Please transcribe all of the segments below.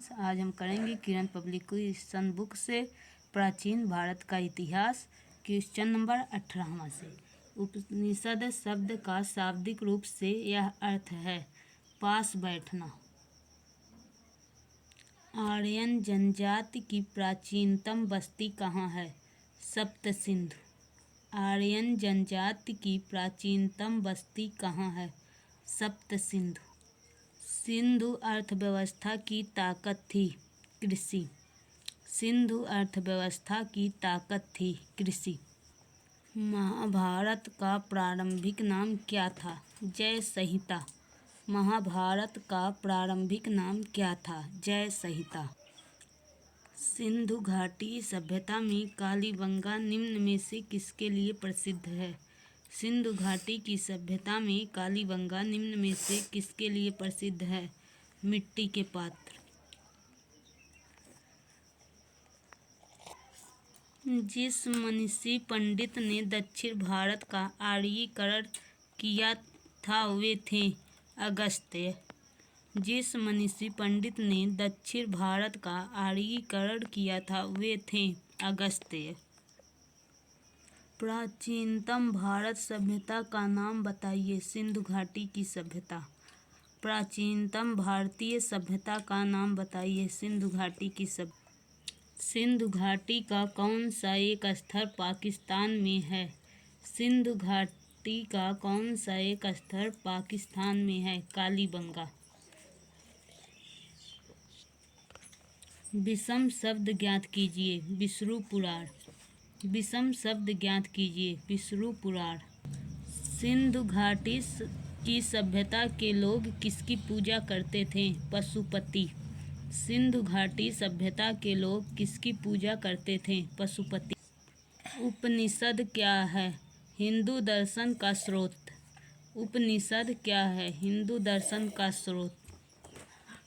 Friends, आज हम करेंगे किरण पब्लिकेशन बुक से प्राचीन भारत का इतिहास। क्वेश्चन नंबर 18वां से। उपनिषद शब्द का शाब्दिक रूप से यह अर्थ है पास बैठना। आर्यन जनजाति की प्राचीनतम बस्ती कहाँ है? सप्त सिंधु। आर्यन जनजाति की प्राचीनतम बस्ती कहाँ है? सप्त सिंधु। सिंधु अर्थव्यवस्था की ताकत थी कृषि। सिंधु अर्थव्यवस्था की ताकत थी कृषि। महाभारत का प्रारंभिक नाम क्या था? जय संहिता। महाभारत का प्रारंभिक नाम क्या था? जय संहिता। सिंधु घाटी सभ्यता में कालीबंगा निम्न में से किसके लिए प्रसिद्ध है? सिंधु घाटी की सभ्यता में कालीबंगा निम्न में से किसके लिए प्रसिद्ध है? मिट्टी के पात्र। जिस मनीषी पंडित ने दक्षिण भारत का आर्यीकरण किया था वे थे अगस्त्य। जिस मनीषी पंडित ने दक्षिण भारत का आर्यीकरण किया था वे थे अगस्त्य। प्राचीनतम भारत सभ्यता का नाम बताइए। सिंधु घाटी की सभ्यता। प्राचीनतम भारतीय सभ्यता का नाम बताइए। सिंधु घाटी की सभ्यता। सिंधु घाटी का कौन सा एक स्थल पाकिस्तान में है? सिंधु घाटी का कौन सा एक स्थल पाकिस्तान में है? कालीबंगा। विषम शब्द ज्ञात कीजिए। विष्णु पुराण। विषम शब्द ज्ञात कीजिए। विष्णु पुराण। सिंधु घाटी की सभ्यता के लोग किसकी पूजा करते थे? पशुपति। सिंधु घाटी सभ्यता के लोग किसकी पूजा करते थे? पशुपति। उपनिषद क्या है? हिंदू दर्शन का स्रोत। उपनिषद क्या है? हिंदू दर्शन का स्रोत।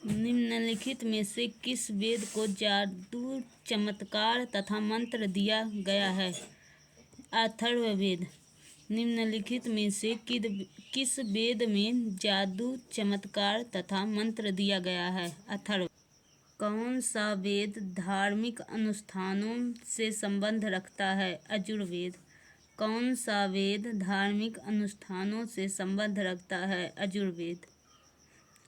निम्नलिखित में से किस वेद को जादू, चमत्कार तथा मंत्र दिया गया है? अथर्ववेद। निम्नलिखित में से किस वेद में जादू, चमत्कार तथा मंत्र दिया गया है? अथर्व। कौन सा वेद धार्मिक अनुष्ठानों से संबंध रखता है? यजुर्वेद। कौन सा वेद धार्मिक अनुष्ठानों से संबंध रखता है? यजुर्वेद।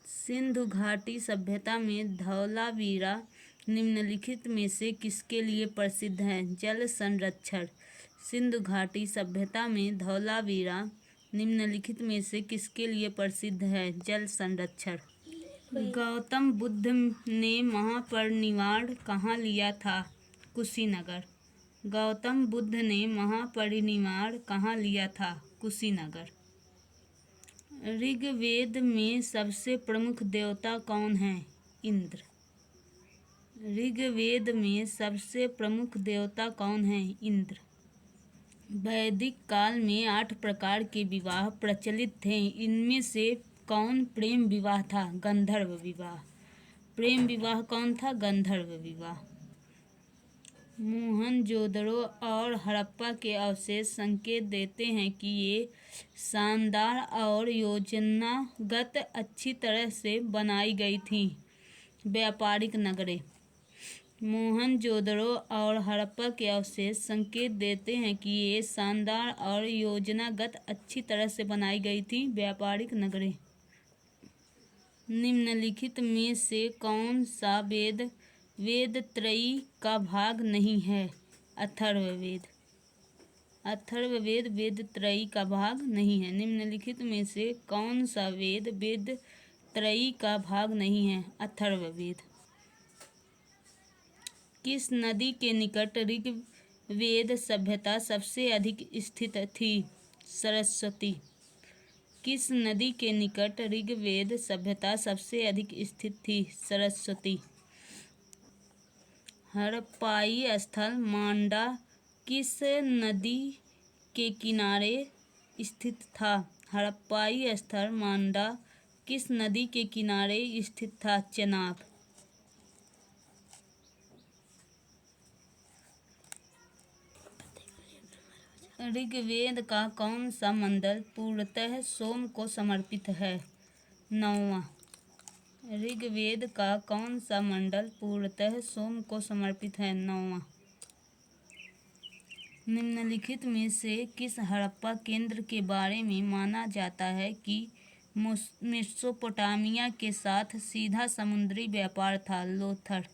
सिंधु घाटी सभ्यता में धौलावीरा निम्नलिखित में से किसके लिए प्रसिद्ध है? जल संरक्षण। सिंधु घाटी सभ्यता में धौलावीरा निम्नलिखित में से किसके लिए प्रसिद्ध है? जल संरक्षण। गौतम बुद्ध ने महापरिनिर्वाण कहाँ लिया था? कुशीनगर। गौतम बुद्ध ने महापरिनिर्वाण कहाँ लिया था? कुशीनगर। ऋग्वेद में सबसे प्रमुख देवता कौन है? इंद्र। ऋग्वेद में सबसे प्रमुख देवता कौन है? इंद्र। वैदिक काल में 8 प्रकार के विवाह प्रचलित थे। इनमें से कौन प्रेम विवाह था? गंधर्व विवाह। प्रेम विवाह कौन था? गंधर्व विवाह। मोहनजोदड़ो और हड़प्पा के अवशेष संकेत देते हैं कि ये शानदार और योजनागत अच्छी तरह से बनाई गई थी व्यापारिक नगरें। मोहनजोदड़ो और हड़प्पा के अवशेष संकेत देते हैं कि ये शानदार और योजनागत अच्छी तरह से बनाई गई थी व्यापारिक नगरें। निम्नलिखित में से कौन सा वेद वेदत्रयी का भाग नहीं है? अथर्ववेद। अथर्ववेद वेदत्रयी का भाग नहीं है। निम्नलिखित में से कौन सा वेद वेदत्रयी का भाग नहीं है? अथर्ववेद। किस नदी के निकट ऋग्वेद सभ्यता सबसे अधिक स्थित थी? सरस्वती। किस नदी के निकट ऋग्वेद सभ्यता सबसे अधिक स्थित थी? सरस्वती। हड़प्पाई स्थल मांडा किस नदी के किनारे स्थित था? हड़प्पाई स्थल मांडा किस नदी के किनारे स्थित था? चेनाब। ऋग्वेद का कौन सा मंडल पूर्णतः सोम को समर्पित है? 9वां। ऋग्वेद का कौन सा मंडल पूर्णतः सोम को समर्पित है? 9वां। निम्नलिखित में से किस हड़प्पा केंद्र के बारे में माना जाता है कि मेसोपोटामिया के साथ सीधा समुद्री व्यापार था? लोथल।